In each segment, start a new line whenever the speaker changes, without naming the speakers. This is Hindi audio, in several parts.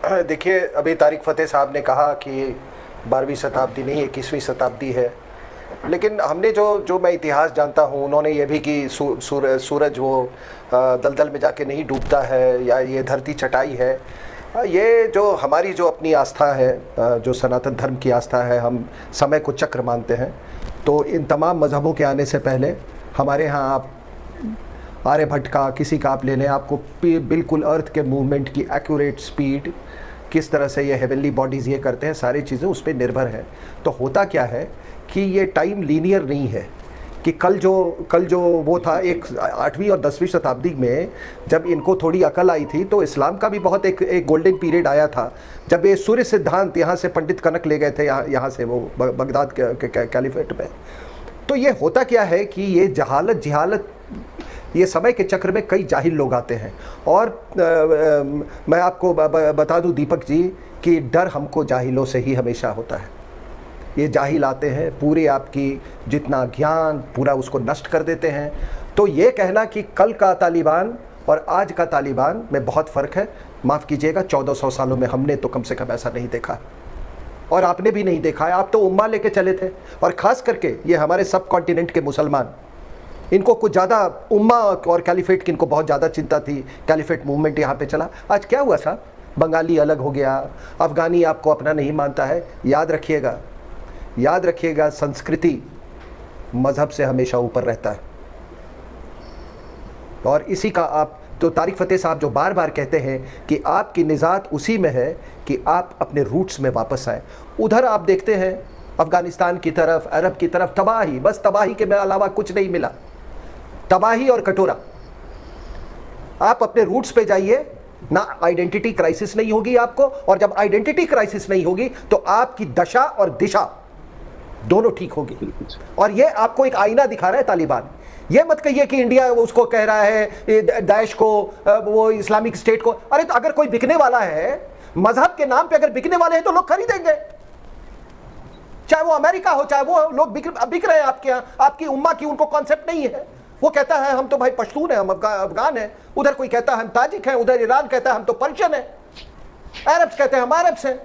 देखिए, अभी तारिक फ़तेह साहब ने कहा कि 12वीं शताब्दी नहीं 21वीं शताब्दी है, लेकिन हमने जो जो मैं इतिहास जानता हूँ, उन्होंने ये भी कि सूरज वो दलदल में जाके नहीं डूबता है या ये धरती चटाई है। ये जो हमारी जो अपनी आस्था है, जो सनातन धर्म की आस्था है, हम समय को चक्र मानते हैं। तो इन तमाम मज़हबों के आने से पहले हमारे यहाँ आप आर्यभट्ट का किसी का आप ले लें, आपको बिल्कुल अर्थ के मूवमेंट की एक्यूरेट स्पीड, किस तरह से ये हेवनली बॉडीज़ ये करते हैं, सारी चीज़ें उस पर निर्भर हैं। तो होता क्या है कि ये टाइम लीनियर नहीं है कि कल जो वो था, एक 8वीं और 10वीं शताब्दी में जब इनको थोड़ी अकल आई थी तो इस्लाम का भी बहुत एक गोल्डन पीरियड आया था, जब ये सूर्य सिद्धांत यहाँ से पंडित कनक ले गए थे, यहाँ से वो बगदाद के कैलिफेट में। तो ये होता क्या है कि ये जहालत ये समय के चक्र में कई जाहिल लोग आते हैं। और मैं आपको बता दूं दीपक जी कि डर हमको जाहिलों से ही हमेशा होता है। ये जाहिल आते हैं, पूरे आपकी जितना ज्ञान पूरा उसको नष्ट कर देते हैं। तो ये कहना कि कल का तालिबान और आज का तालिबान में बहुत फ़र्क है, माफ़ कीजिएगा, 1400 सालों में हमने तो कम से कम ऐसा नहीं देखा, और आपने भी नहीं देखा है। आप तो उम्मा लेके चले थे, और ख़ास करके ये हमारे सब कॉन्टिनेंट के मुसलमान, इनको कुछ ज़्यादा उम्मा और कैलिफेट की इनको बहुत ज़्यादा चिंता थी। कैलिफेट मूवमेंट यहाँ पे चला, आज क्या हुआ साहब? बंगाली अलग हो गया, अफ़गानी आपको अपना नहीं मानता है। याद रखिएगा, संस्कृति मज़हब से हमेशा ऊपर रहता है। और इसी का आप तो तारिक फ़तेह साहब जो बार बार कहते हैं कि आपकी निजात उसी में है कि आप अपने रूट्स में वापस आए। उधर आप देखते हैं अफ़गानिस्तान की तरफ, अरब की तरफ, तबाही, बस तबाही के अलावा कुछ नहीं मिला, तबाही और कटोरा। आप अपने रूट्स पे जाइए, ना आइडेंटिटी क्राइसिस नहीं होगी आपको, और जब आइडेंटिटी क्राइसिस नहीं होगी तो आपकी दशा और दिशा दोनों ठीक होगी। और ये आपको एक आईना दिखा रहा है तालिबान। ये मत कहिए कि इंडिया उसको कह रहा है दाइश को, वो इस्लामिक स्टेट को। अरे तो अगर कोई बिकने वाला है, मजहब के नाम पे अगर बिकने वाले हैं तो लोग खरीदेंगे, चाहे वो अमेरिका हो, चाहे वो लोग बिक रहे हैं आपके यहाँ। आपकी उम्मा की उनको कॉन्सेप्ट नहीं है। वो कहता है हम तो भाई पश्तून है, हम अफगान है, उधर कोई कहता है हम ताजिक हैं, उधर ईरान कहता है हम तो पर्शियन है, अरब्स कहते हैं हम अरब्स हैं।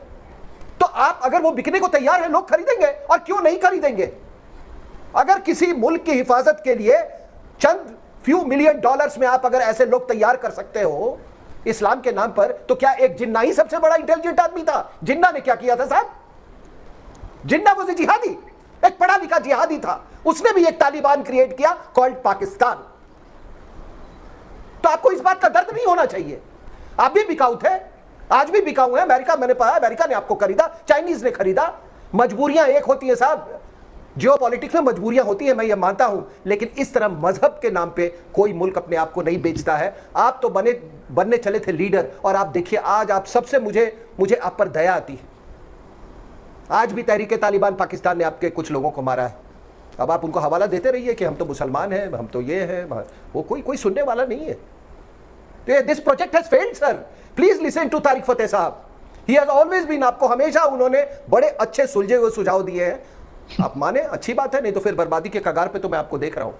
तो आप अगर वो बिकने को तैयार है, लोग खरीदेंगे। और क्यों नहीं खरीदेंगे? अगर किसी मुल्क की हिफाजत के लिए चंद फ्यू मिलियन डॉलर्स में आप अगर ऐसे लोग तैयार कर सकते हो इस्लाम के नाम पर, तो क्या एक जिन्ना ही सबसे बड़ा इंटेलिजेंट आदमी था? जिन्ना ने क्या किया था साहब? जिन्ना वो जिहादी, एक पढ़ा लिखा जिहादी था, उसने भी एक तालिबान क्रिएट किया कॉल्ड पाकिस्तान। तो आपको इस बात का दर्द नहीं होना चाहिए। आप भी बिकाऊ थे, आज भी बिकाऊ है। अमेरिका, मैंने पढ़ा, अमेरिका ने आपको खरीदा, चाइनीज ने खरीदा। मजबूरियां एक होती है साहब, जियोपॉलिटिक्स में मजबूरियां होती है, मैं ये मानता हूं, लेकिन इस तरह मजहब के नाम पे कोई मुल्क अपने आप को नहीं बेचता है। आप तो बनने चले थे लीडर, और आप देखिए आज आप सबसे मुझे आप पर दया आती है। आज भी तहरीक तालिबान पाकिस्तान ने आपके कुछ लोगों को मारा है। अब आप उनको हवाला देते रहिए कि हम तो मुसलमान हैं, हम तो ये हैं, वो कोई सुनने वाला नहीं है। तो this project has failed sir. Please listen to Tariq Fatah साहब। ही हैज ऑलवेज बीन, आपको हमेशा उन्होंने बड़े अच्छे सुलझे हुए सुझाव दिए हैं। आप माने, अच्छी बात है, नहीं तो फिर बर्बादी के कगार पे तो मैं आपको देख रहा हूं।